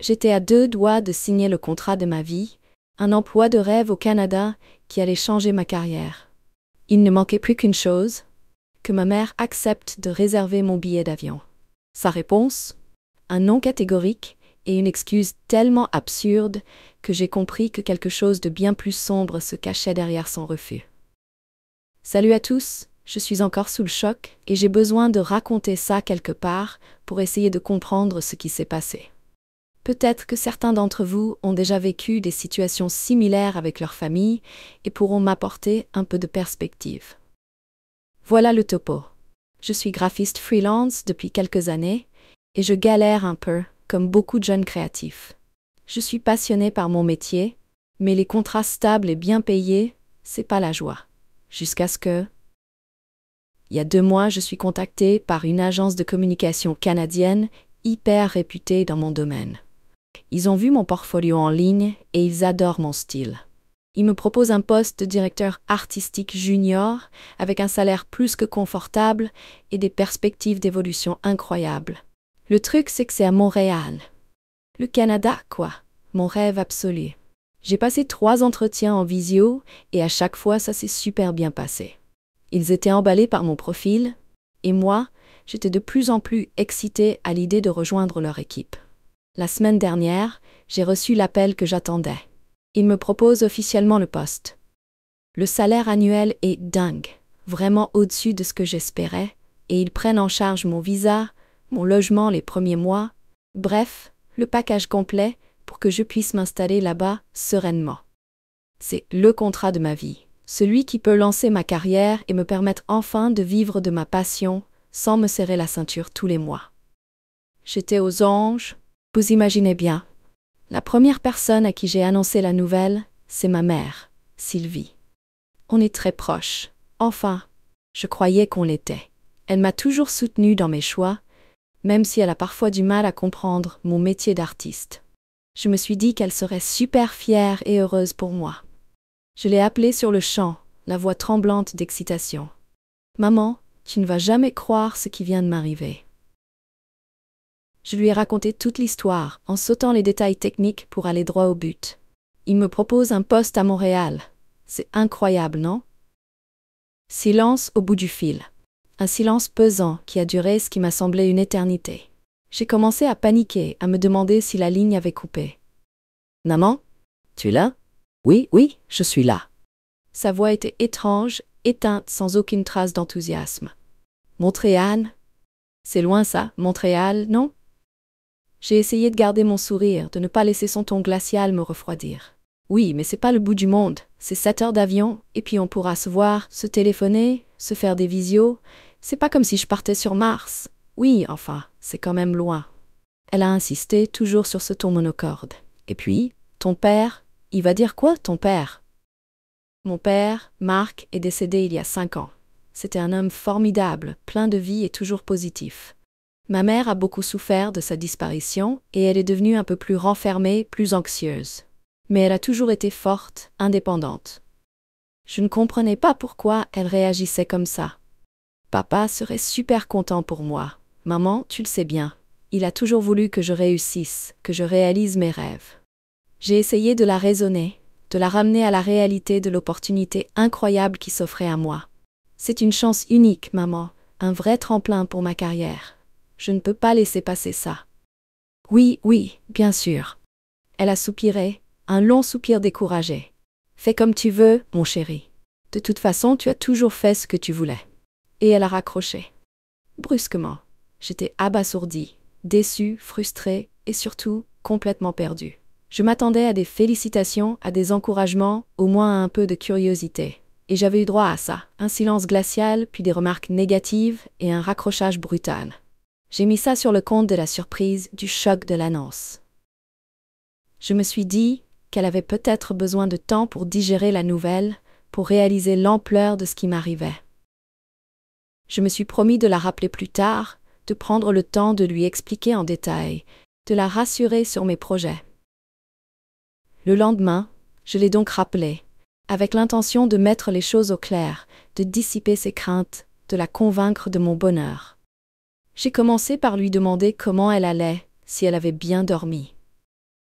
J'étais à 2 doigts de signer le contrat de ma vie, un emploi de rêve au Canada qui allait changer ma carrière. Il ne manquait plus qu'une chose, que ma mère accepte de réserver mon billet d'avion. Sa réponse? Un non catégorique et une excuse tellement absurde que j'ai compris que quelque chose de bien plus sombre se cachait derrière son refus. Salut à tous, je suis encore sous le choc et j'ai besoin de raconter ça quelque part pour essayer de comprendre ce qui s'est passé. Peut-être que certains d'entre vous ont déjà vécu des situations similaires avec leur famille et pourront m'apporter un peu de perspective. Voilà le topo. Je suis graphiste freelance depuis quelques années et je galère un peu, comme beaucoup de jeunes créatifs. Je suis passionnée par mon métier, mais les contrats stables et bien payés, c'est pas la joie. Jusqu'à ce que... Il y a 2 mois, je suis contactée par une agence de communication canadienne hyper réputée dans mon domaine. Ils ont vu mon portfolio en ligne et ils adorent mon style. Ils me proposent un poste de directeur artistique junior avec un salaire plus que confortable et des perspectives d'évolution incroyables. Le truc, c'est que c'est à Montréal. Le Canada, quoi. Mon rêve absolu. J'ai passé 3 entretiens en visio et à chaque fois, ça s'est super bien passé. Ils étaient emballés par mon profil et moi, j'étais de plus en plus excitée à l'idée de rejoindre leur équipe. La semaine dernière, j'ai reçu l'appel que j'attendais. Ils me proposent officiellement le poste. Le salaire annuel est dingue, vraiment au-dessus de ce que j'espérais, et ils prennent en charge mon visa, mon logement les premiers mois, bref, le package complet pour que je puisse m'installer là-bas sereinement. C'est le contrat de ma vie, celui qui peut lancer ma carrière et me permettre enfin de vivre de ma passion sans me serrer la ceinture tous les mois. J'étais aux anges. Vous imaginez bien. La première personne à qui j'ai annoncé la nouvelle, c'est ma mère, Sylvie. On est très proches. Enfin, je croyais qu'on l'était. Elle m'a toujours soutenue dans mes choix, même si elle a parfois du mal à comprendre mon métier d'artiste. Je me suis dit qu'elle serait super fière et heureuse pour moi. Je l'ai appelée sur le champ, la voix tremblante d'excitation. « Maman, tu ne vas jamais croire ce qui vient de m'arriver. » Je lui ai raconté toute l'histoire, en sautant les détails techniques pour aller droit au but. Il me propose un poste à Montréal. C'est incroyable, non? Silence au bout du fil. Un silence pesant qui a duré ce qui m'a semblé une éternité. J'ai commencé à paniquer, à me demander si la ligne avait coupé. « Maman, tu es là? »« Oui, oui, je suis là. » Sa voix était étrange, éteinte sans aucune trace d'enthousiasme. « Montréal? C'est loin ça, Montréal, non? » J'ai essayé de garder mon sourire, de ne pas laisser son ton glacial me refroidir. Oui, mais c'est pas le bout du monde, c'est 7 heures d'avion, et puis on pourra se voir, se téléphoner, se faire des visios. C'est pas comme si je partais sur Mars. Oui, enfin, c'est quand même loin. Elle a insisté, toujours sur ce ton monocorde. Et puis, ton père, il va dire quoi, ton père? Mon père, Marc, est décédé il y a 5 ans. C'était un homme formidable, plein de vie et toujours positif. Ma mère a beaucoup souffert de sa disparition et elle est devenue un peu plus renfermée, plus anxieuse. Mais elle a toujours été forte, indépendante. Je ne comprenais pas pourquoi elle réagissait comme ça. Papa serait super content pour moi. Maman, tu le sais bien. Il a toujours voulu que je réussisse, que je réalise mes rêves. J'ai essayé de la raisonner, de la ramener à la réalité de l'opportunité incroyable qui s'offrait à moi. C'est une chance unique, maman, un vrai tremplin pour ma carrière. Je ne peux pas laisser passer ça. Oui, oui, bien sûr. Elle a soupiré, un long soupir découragé. Fais comme tu veux, mon chéri. De toute façon, tu as toujours fait ce que tu voulais. Et elle a raccroché. Brusquement, j'étais abasourdie, déçue, frustrée et surtout complètement perdue. Je m'attendais à des félicitations, à des encouragements, au moins à un peu de curiosité. Et j'avais eu droit à ça, un silence glacial, puis des remarques négatives et un raccrochage brutal. J'ai mis ça sur le compte de la surprise, du choc de l'annonce. Je me suis dit qu'elle avait peut-être besoin de temps pour digérer la nouvelle, pour réaliser l'ampleur de ce qui m'arrivait. Je me suis promis de la rappeler plus tard, de prendre le temps de lui expliquer en détail, de la rassurer sur mes projets. Le lendemain, je l'ai donc rappelée, avec l'intention de mettre les choses au clair, de dissiper ses craintes, de la convaincre de mon bonheur. J'ai commencé par lui demander comment elle allait, si elle avait bien dormi.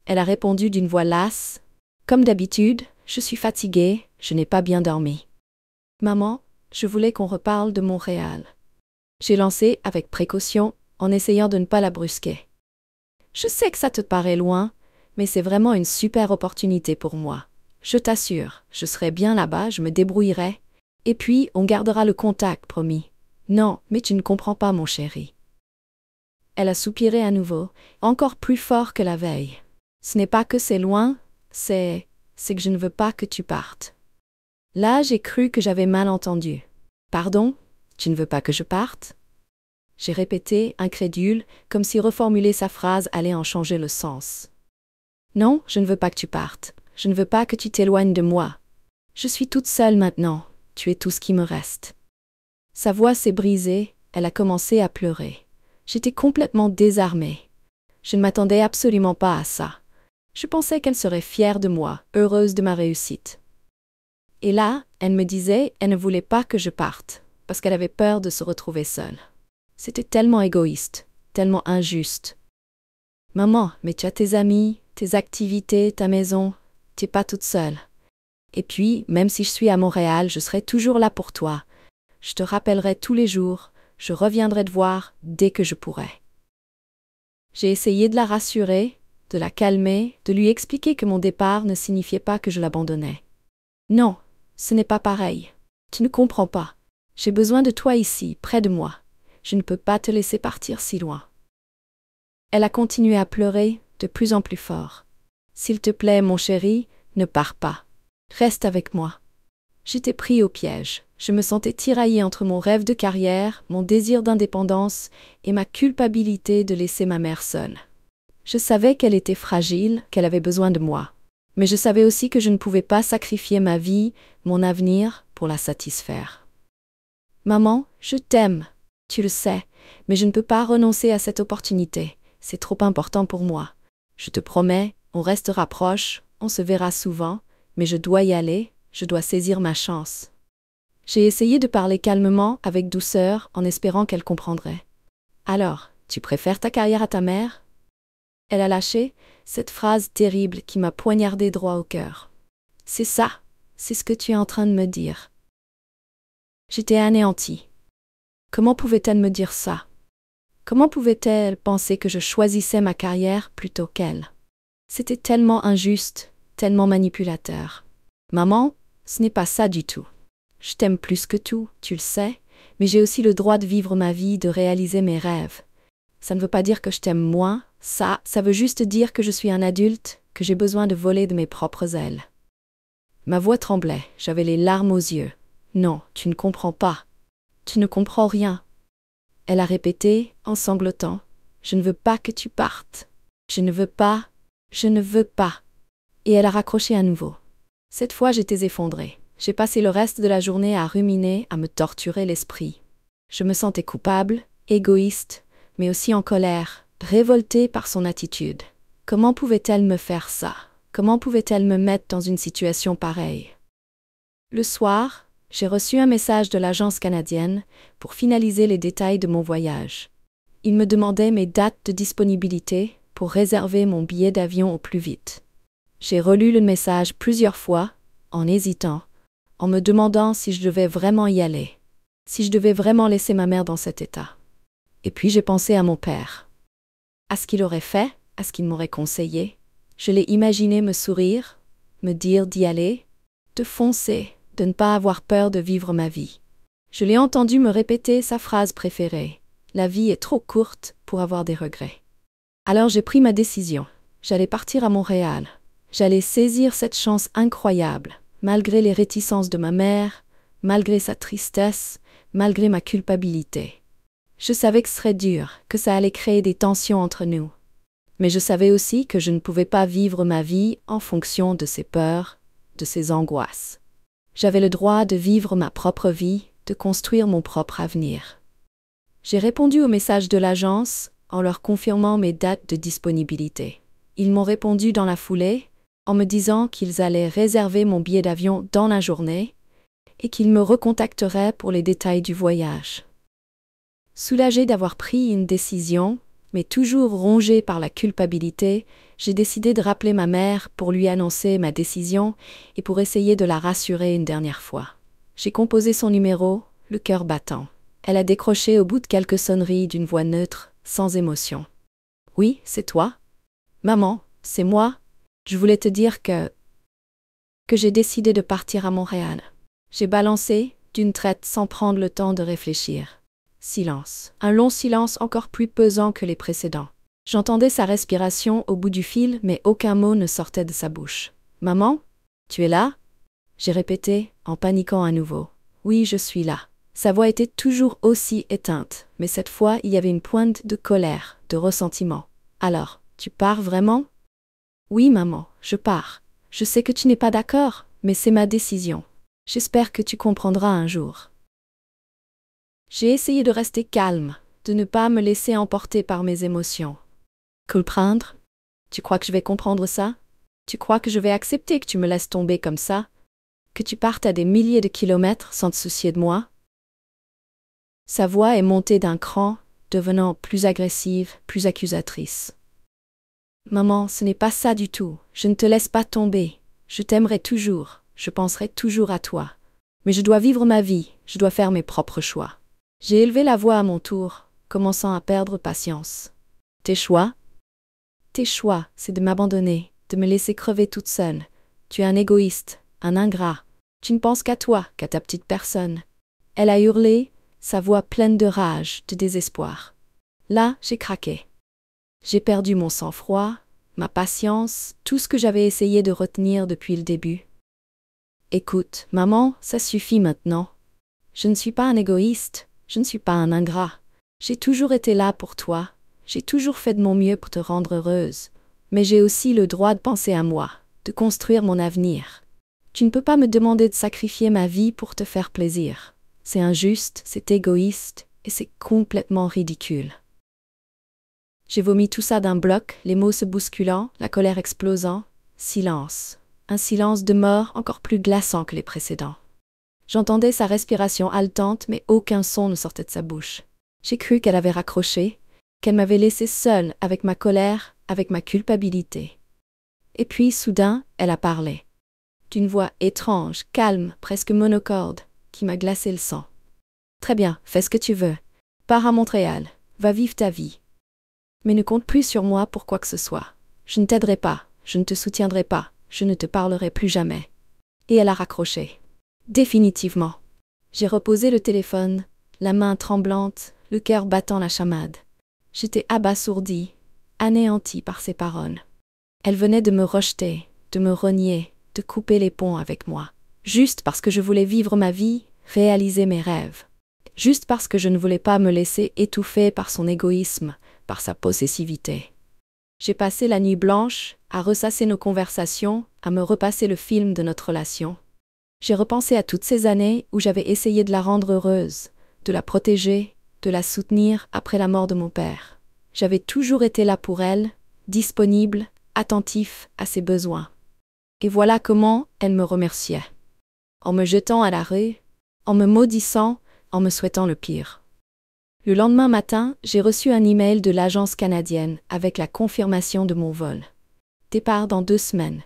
Elle a répondu d'une voix lasse. Comme d'habitude, je suis fatiguée, je n'ai pas bien dormi. Maman, je voulais qu'on reparle de Montréal. J'ai lancé avec précaution, en essayant de ne pas la brusquer. Je sais que ça te paraît loin, mais c'est vraiment une super opportunité pour moi. Je t'assure, je serai bien là-bas, je me débrouillerai. Et puis, on gardera le contact, promis. Non, mais tu ne comprends pas, mon chéri. Elle a soupiré à nouveau, encore plus fort que la veille. Ce n'est pas que c'est loin, c'est que je ne veux pas que tu partes. Là, j'ai cru que j'avais mal entendu. Pardon, tu ne veux pas que je parte? J'ai répété, incrédule, comme si reformuler sa phrase allait en changer le sens. Non, je ne veux pas que tu partes. Je ne veux pas que tu t'éloignes de moi. Je suis toute seule maintenant. Tu es tout ce qui me reste. Sa voix s'est brisée, elle a commencé à pleurer. J'étais complètement désarmée. Je ne m'attendais absolument pas à ça. Je pensais qu'elle serait fière de moi, heureuse de ma réussite. Et là, elle me disait, elle ne voulait pas que je parte, parce qu'elle avait peur de se retrouver seule. C'était tellement égoïste, tellement injuste. Maman, mais tu as tes amis, tes activités, ta maison, t'es pas toute seule. Et puis, même si je suis à Montréal, je serai toujours là pour toi. Je te rappellerai tous les jours, je reviendrai te voir dès que je pourrai. J'ai essayé de la rassurer, de la calmer, de lui expliquer que mon départ ne signifiait pas que je l'abandonnais. Non, ce n'est pas pareil. Tu ne comprends pas. J'ai besoin de toi ici, près de moi. Je ne peux pas te laisser partir si loin. Elle a continué à pleurer, de plus en plus fort. S'il te plaît, mon chéri, ne pars pas. Reste avec moi. J'étais pris au piège. Je me sentais tiraillée entre mon rêve de carrière, mon désir d'indépendance et ma culpabilité de laisser ma mère seule. Je savais qu'elle était fragile, qu'elle avait besoin de moi. Mais je savais aussi que je ne pouvais pas sacrifier ma vie, mon avenir, pour la satisfaire. Maman, je t'aime. Tu le sais, mais je ne peux pas renoncer à cette opportunité. C'est trop important pour moi. Je te promets, on restera proches, on se verra souvent, mais je dois y aller, je dois saisir ma chance. J'ai essayé de parler calmement, avec douceur, en espérant qu'elle comprendrait. Alors, tu préfères ta carrière à ta mère? Elle a lâché cette phrase terrible qui m'a poignardé droit au cœur. C'est ça, c'est ce que tu es en train de me dire. J'étais anéantie. Comment pouvait-elle me dire ça? Comment pouvait-elle penser que je choisissais ma carrière plutôt qu'elle? C'était tellement injuste, tellement manipulateur. Maman, ce n'est pas ça du tout. Je t'aime plus que tout, tu le sais, mais j'ai aussi le droit de vivre ma vie, de réaliser mes rêves. Ça ne veut pas dire que je t'aime moins, ça veut juste dire que je suis un adulte, que j'ai besoin de voler de mes propres ailes. Ma voix tremblait, j'avais les larmes aux yeux. Non, tu ne comprends pas. Tu ne comprends rien. Elle a répété, en sanglotant. Je ne veux pas que tu partes. Je ne veux pas. Je ne veux pas. Et elle a raccroché à nouveau. Cette fois, j'étais effondrée. J'ai passé le reste de la journée à ruminer, à me torturer l'esprit. Je me sentais coupable, égoïste, mais aussi en colère, révoltée par son attitude. Comment pouvait-elle me faire ça? Comment pouvait-elle me mettre dans une situation pareille? Le soir, j'ai reçu un message de l'agence canadienne pour finaliser les détails de mon voyage. Il me demandait mes dates de disponibilité pour réserver mon billet d'avion au plus vite. J'ai relu le message plusieurs fois, en hésitant, en me demandant si je devais vraiment y aller, si je devais vraiment laisser ma mère dans cet état. Et puis j'ai pensé à mon père. À ce qu'il aurait fait, à ce qu'il m'aurait conseillé. Je l'ai imaginé me sourire, me dire d'y aller, de foncer, de ne pas avoir peur de vivre ma vie. Je l'ai entendu me répéter sa phrase préférée. La vie est trop courte pour avoir des regrets. Alors j'ai pris ma décision. J'allais partir à Montréal. J'allais saisir cette chance incroyable, malgré les réticences de ma mère, malgré sa tristesse, malgré ma culpabilité. Je savais que ce serait dur, que ça allait créer des tensions entre nous. Mais je savais aussi que je ne pouvais pas vivre ma vie en fonction de ses peurs, de ses angoisses. J'avais le droit de vivre ma propre vie, de construire mon propre avenir. J'ai répondu au message de l'agence en leur confirmant mes dates de disponibilité. Ils m'ont répondu dans la foulée, en me disant qu'ils allaient réserver mon billet d'avion dans la journée et qu'ils me recontacteraient pour les détails du voyage. Soulagée d'avoir pris une décision, Mais toujours rongée par la culpabilité, j'ai décidé de rappeler ma mère pour lui annoncer ma décision et pour essayer de la rassurer une dernière fois. J'ai composé son numéro, le cœur battant. Elle a décroché au bout de quelques sonneries d'une voix neutre, sans émotion. « Oui, c'est toi? Maman, c'est moi. Je voulais te dire que j'ai décidé de partir à Montréal. » J'ai balancé, d'une traite sans prendre le temps de réfléchir. Silence. Un long silence encore plus pesant que les précédents. J'entendais sa respiration au bout du fil, mais aucun mot ne sortait de sa bouche. « Maman? Tu es là? » J'ai répété, en paniquant à nouveau. « Oui, je suis là. » Sa voix était toujours aussi éteinte, mais cette fois il y avait une pointe de colère, de ressentiment. « Alors, tu pars vraiment? » « Oui, maman, je pars. Je sais que tu n'es pas d'accord, mais c'est ma décision. J'espère que tu comprendras un jour. » J'ai essayé de rester calme, de ne pas me laisser emporter par mes émotions. Comprendre? Tu crois que je vais comprendre ça? Tu crois que je vais accepter que tu me laisses tomber comme ça? Que tu partes à des milliers de kilomètres sans te soucier de moi? Sa voix est montée d'un cran, devenant plus agressive, plus accusatrice. Maman, ce n'est pas ça du tout. Je ne te laisse pas tomber. Je t'aimerai toujours. Je penserai toujours à toi. Mais je dois vivre ma vie. Je dois faire mes propres choix. J'ai élevé la voix à mon tour, commençant à perdre patience. Tes choix? Tes choix, c'est de m'abandonner, de me laisser crever toute seule. Tu es un égoïste, un ingrat. Tu ne penses qu'à toi, qu'à ta petite personne. Elle a hurlé, sa voix pleine de rage, de désespoir. Là, j'ai craqué. J'ai perdu mon sang-froid, ma patience, tout ce que j'avais essayé de retenir depuis le début. Écoute, maman, ça suffit maintenant. Je ne suis pas un égoïste, je ne suis pas un ingrat. J'ai toujours été là pour toi, j'ai toujours fait de mon mieux pour te rendre heureuse. Mais j'ai aussi le droit de penser à moi, de construire mon avenir. Tu ne peux pas me demander de sacrifier ma vie pour te faire plaisir. C'est injuste, c'est égoïste, et c'est complètement ridicule. J'ai vomi tout ça d'un bloc, les mots se bousculant, la colère explosant. Silence. Un silence de mort encore plus glaçant que les précédents. J'entendais sa respiration haletante, mais aucun son ne sortait de sa bouche. J'ai cru qu'elle avait raccroché, qu'elle m'avait laissé seule avec ma colère, avec ma culpabilité. Et puis, soudain, elle a parlé. D'une voix étrange, calme, presque monocorde, qui m'a glacé le sang. « Très bien, fais ce que tu veux. Pars à Montréal, va vivre ta vie. Mais ne compte plus sur moi pour quoi que ce soit. Je ne t'aiderai pas, je ne te soutiendrai pas, je ne te parlerai plus jamais. » Et elle a raccroché. Définitivement. J'ai reposé le téléphone, la main tremblante, le cœur battant la chamade. J'étais abasourdie, anéantie par ses paroles. Elle venait de me rejeter, de me renier, de couper les ponts avec moi. Juste parce que je voulais vivre ma vie, réaliser mes rêves. Juste parce que je ne voulais pas me laisser étouffer par son égoïsme, par sa possessivité. J'ai passé la nuit blanche, à ressasser nos conversations, à me repasser le film de notre relation. J'ai repensé à toutes ces années où j'avais essayé de la rendre heureuse, de la protéger, de la soutenir après la mort de mon père. J'avais toujours été là pour elle, disponible, attentif à ses besoins. Et voilà comment elle me remerciait. En me jetant à la rue, en me maudissant, en me souhaitant le pire. Le lendemain matin, j'ai reçu un email de l'agence canadienne avec la confirmation de mon vol. Départ dans 2 semaines,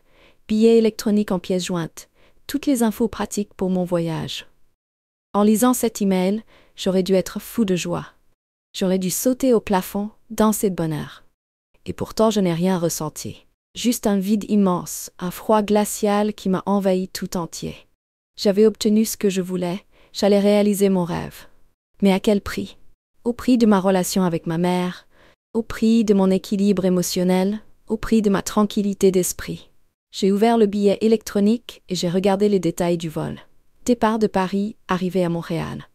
billets électroniques en pièces jointes, toutes les infos pratiques pour mon voyage. En lisant cet email, j'aurais dû être fou de joie. J'aurais dû sauter au plafond, danser de bonheur. Et pourtant je n'ai rien ressenti. Juste un vide immense, un froid glacial qui m'a envahi tout entier. J'avais obtenu ce que je voulais, j'allais réaliser mon rêve. Mais à quel prix? Au prix de ma relation avec ma mère, au prix de mon équilibre émotionnel, au prix de ma tranquillité d'esprit. J'ai ouvert le billet électronique et j'ai regardé les détails du vol. Départ de Paris, arrivée à Montréal.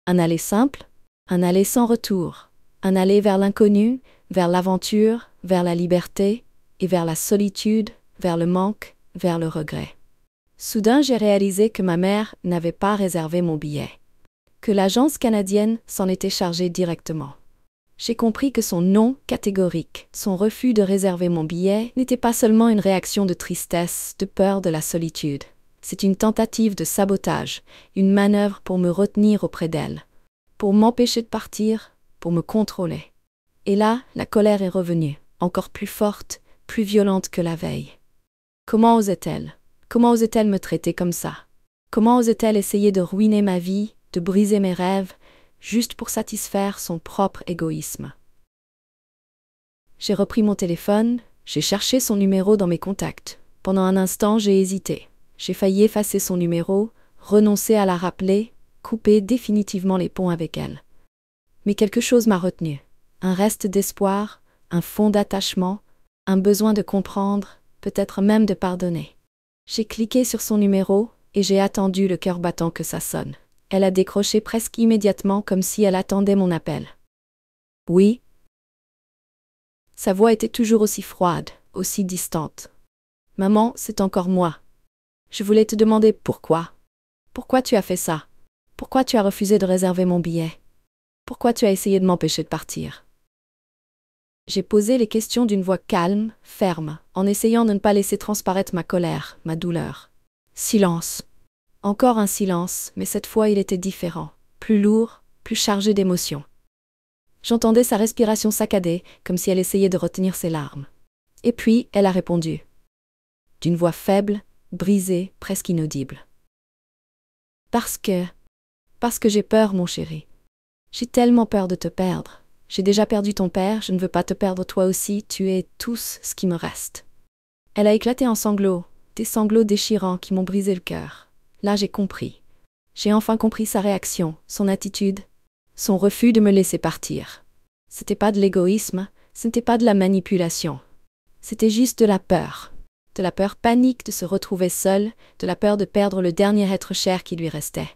Un aller simple, un aller sans retour, un aller vers l'inconnu, vers l'aventure, vers la liberté, et vers la solitude, vers le manque, vers le regret. Soudain, j'ai réalisé que ma mère n'avait pas réservé mon billet, que l'agence canadienne s'en était chargée directement. J'ai compris que son non catégorique, son refus de réserver mon billet, n'était pas seulement une réaction de tristesse, de peur de la solitude. C'est une tentative de sabotage, une manœuvre pour me retenir auprès d'elle, pour m'empêcher de partir, pour me contrôler. Et là, la colère est revenue, encore plus forte, plus violente que la veille. Comment osait-elle? Comment osait-elle me traiter comme ça? Comment osait-elle essayer de ruiner ma vie, de briser mes rêves, juste pour satisfaire son propre égoïsme? J'ai repris mon téléphone, j'ai cherché son numéro dans mes contacts. Pendant un instant, j'ai hésité. J'ai failli effacer son numéro, renoncer à la rappeler, couper définitivement les ponts avec elle. Mais quelque chose m'a retenu. Un reste d'espoir, un fond d'attachement, un besoin de comprendre, peut-être même de pardonner. J'ai cliqué sur son numéro et j'ai attendu le cœur battant que ça sonne. Elle a décroché presque immédiatement comme si elle attendait mon appel. Oui. Sa voix était toujours aussi froide, aussi distante. Maman, c'est encore moi. Je voulais te demander pourquoi. Pourquoi tu as fait ça? Pourquoi tu as refusé de réserver mon billet? Pourquoi tu as essayé de m'empêcher de partir? J'ai posé les questions d'une voix calme, ferme, en essayant de ne pas laisser transparaître ma colère, ma douleur. Silence. Encore un silence, mais cette fois il était différent, plus lourd, plus chargé d'émotions. J'entendais sa respiration saccadée, comme si elle essayait de retenir ses larmes. Et puis, elle a répondu. D'une voix faible, brisée, presque inaudible. Parce que j'ai peur, mon chéri. J'ai tellement peur de te perdre. J'ai déjà perdu ton père, je ne veux pas te perdre toi aussi, tu es tous ce qui me reste. Elle a éclaté en sanglots, des sanglots déchirants qui m'ont brisé le cœur. Là, j'ai compris. J'ai enfin compris sa réaction, son attitude, son refus de me laisser partir. C'était pas de l'égoïsme, ce n'était pas de la manipulation. C'était juste de la peur. De la peur panique de se retrouver seule, de la peur de perdre le dernier être cher qui lui restait.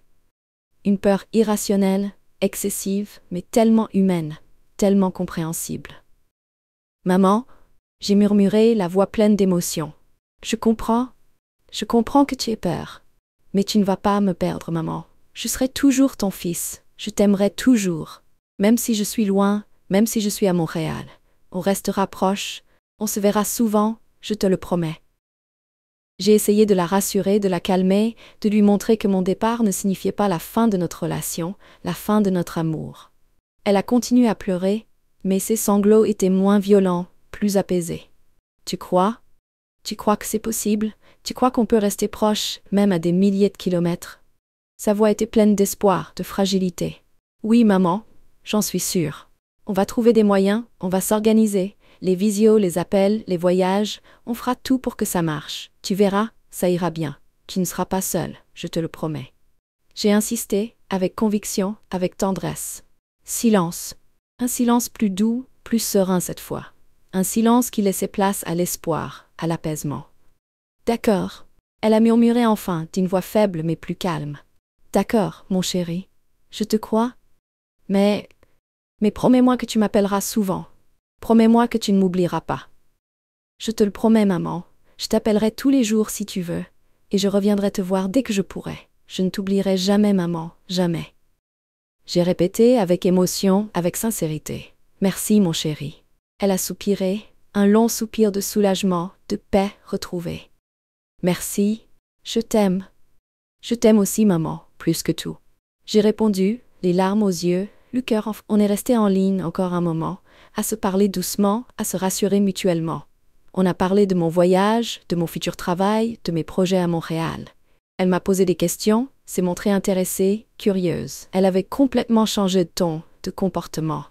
Une peur irrationnelle, excessive, mais tellement humaine, tellement compréhensible. Maman, j'ai murmuré, la voix pleine d'émotion. Je comprends que tu aies peur. Mais tu ne vas pas me perdre, maman. Je serai toujours ton fils, je t'aimerai toujours. Même si je suis loin, même si je suis à Montréal. On restera proches, on se verra souvent, je te le promets. J'ai essayé de la rassurer, de la calmer, de lui montrer que mon départ ne signifiait pas la fin de notre relation, la fin de notre amour. Elle a continué à pleurer, mais ses sanglots étaient moins violents, plus apaisés. Tu crois? Tu crois que c'est possible? Tu crois qu'on peut rester proche, même à des milliers de kilomètres? Sa voix était pleine d'espoir, de fragilité. Oui, maman, j'en suis sûre. On va trouver des moyens, on va s'organiser. Les visios, les appels, les voyages, on fera tout pour que ça marche. Tu verras, ça ira bien. Tu ne seras pas seule, je te le promets. J'ai insisté, avec conviction, avec tendresse. Silence. Un silence plus doux, plus serein cette fois. Un silence qui laissait place à l'espoir, à l'apaisement. D'accord. Elle a murmuré enfin, d'une voix faible mais plus calme. D'accord, mon chéri. Je te crois. Mais promets-moi que tu m'appelleras souvent. Promets-moi que tu ne m'oublieras pas. Je te le promets, maman. Je t'appellerai tous les jours si tu veux. Et je reviendrai te voir dès que je pourrai. Je ne t'oublierai jamais, maman, jamais. J'ai répété avec émotion, avec sincérité. Merci, mon chéri. Elle a soupiré, un long soupir de soulagement, de paix retrouvée. Merci, je t'aime. Je t'aime aussi, maman, plus que tout. J'ai répondu, les larmes aux yeux, le cœur enflammé. On est resté en ligne encore un moment, à se parler doucement, à se rassurer mutuellement. On a parlé de mon voyage, de mon futur travail, de mes projets à Montréal. Elle m'a posé des questions, s'est montrée intéressée, curieuse. Elle avait complètement changé de ton, de comportement.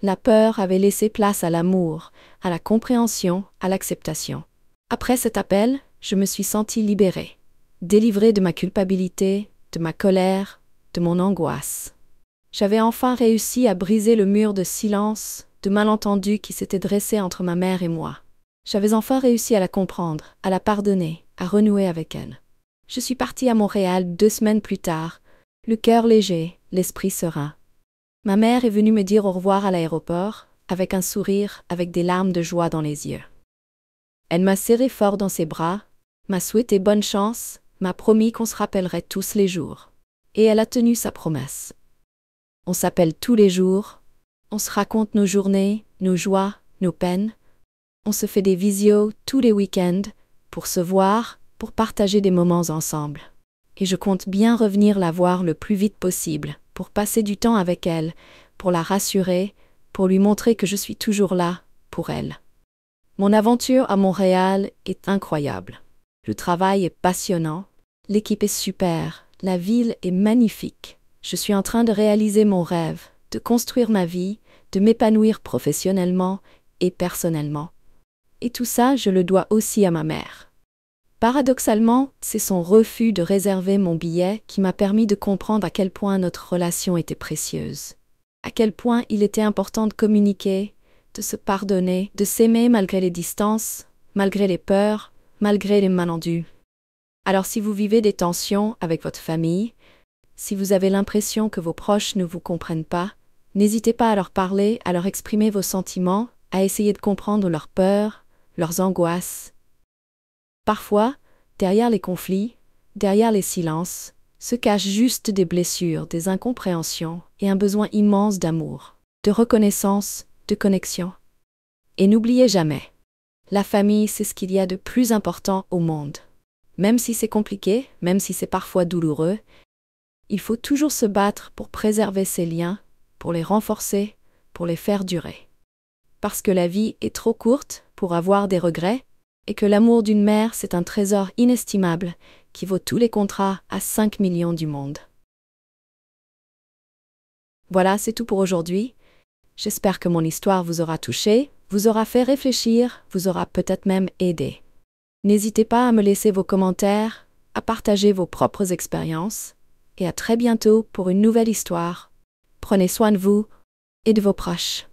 La peur avait laissé place à l'amour, à la compréhension, à l'acceptation. Après cet appel, je me suis sentie libérée, délivrée de ma culpabilité, de ma colère, de mon angoisse. J'avais enfin réussi à briser le mur de silence, de malentendus qui s'était dressé entre ma mère et moi. J'avais enfin réussi à la comprendre, à la pardonner, à renouer avec elle. Je suis partie à Montréal 2 semaines plus tard, le cœur léger, l'esprit serein. Ma mère est venue me dire au revoir à l'aéroport, avec un sourire, avec des larmes de joie dans les yeux. Elle m'a serré fort dans ses bras, m'a souhaité bonne chance, m'a promis qu'on se rappellerait tous les jours. Et elle a tenu sa promesse. On s'appelle tous les jours, on se raconte nos journées, nos joies, nos peines. On se fait des visios tous les week-ends, pour se voir, pour partager des moments ensemble. Et je compte bien revenir la voir le plus vite possible, pour passer du temps avec elle, pour la rassurer, pour lui montrer que je suis toujours là, pour elle. Mon aventure à Montréal est incroyable. Le travail est passionnant, l'équipe est super, la ville est magnifique. Je suis en train de réaliser mon rêve, de construire ma vie, de m'épanouir professionnellement et personnellement. Et tout ça, je le dois aussi à ma mère. Paradoxalement, c'est son refus de réserver mon billet qui m'a permis de comprendre à quel point notre relation était précieuse. À quel point il était important de communiquer, de se pardonner, de s'aimer malgré les distances, malgré les peurs, malgré les malentendus. Alors si vous vivez des tensions avec votre famille, si vous avez l'impression que vos proches ne vous comprennent pas, n'hésitez pas à leur parler, à leur exprimer vos sentiments, à essayer de comprendre leurs peurs, leurs angoisses. Parfois, derrière les conflits, derrière les silences, se cachent juste des blessures, des incompréhensions et un besoin immense d'amour, de reconnaissance, de connexion. Et n'oubliez jamais, la famille, c'est ce qu'il y a de plus important au monde. Même si c'est compliqué, même si c'est parfois douloureux, il faut toujours se battre pour préserver ces liens, pour les renforcer, pour les faire durer. Parce que la vie est trop courte pour avoir des regrets, et que l'amour d'une mère, c'est un trésor inestimable qui vaut tous les contrats à 5 millions du monde. Voilà, c'est tout pour aujourd'hui. J'espère que mon histoire vous aura touché, vous aura fait réfléchir, vous aura peut-être même aidé. N'hésitez pas à me laisser vos commentaires, à partager vos propres expériences, et à très bientôt pour une nouvelle histoire. Prenez soin de vous et de vos proches.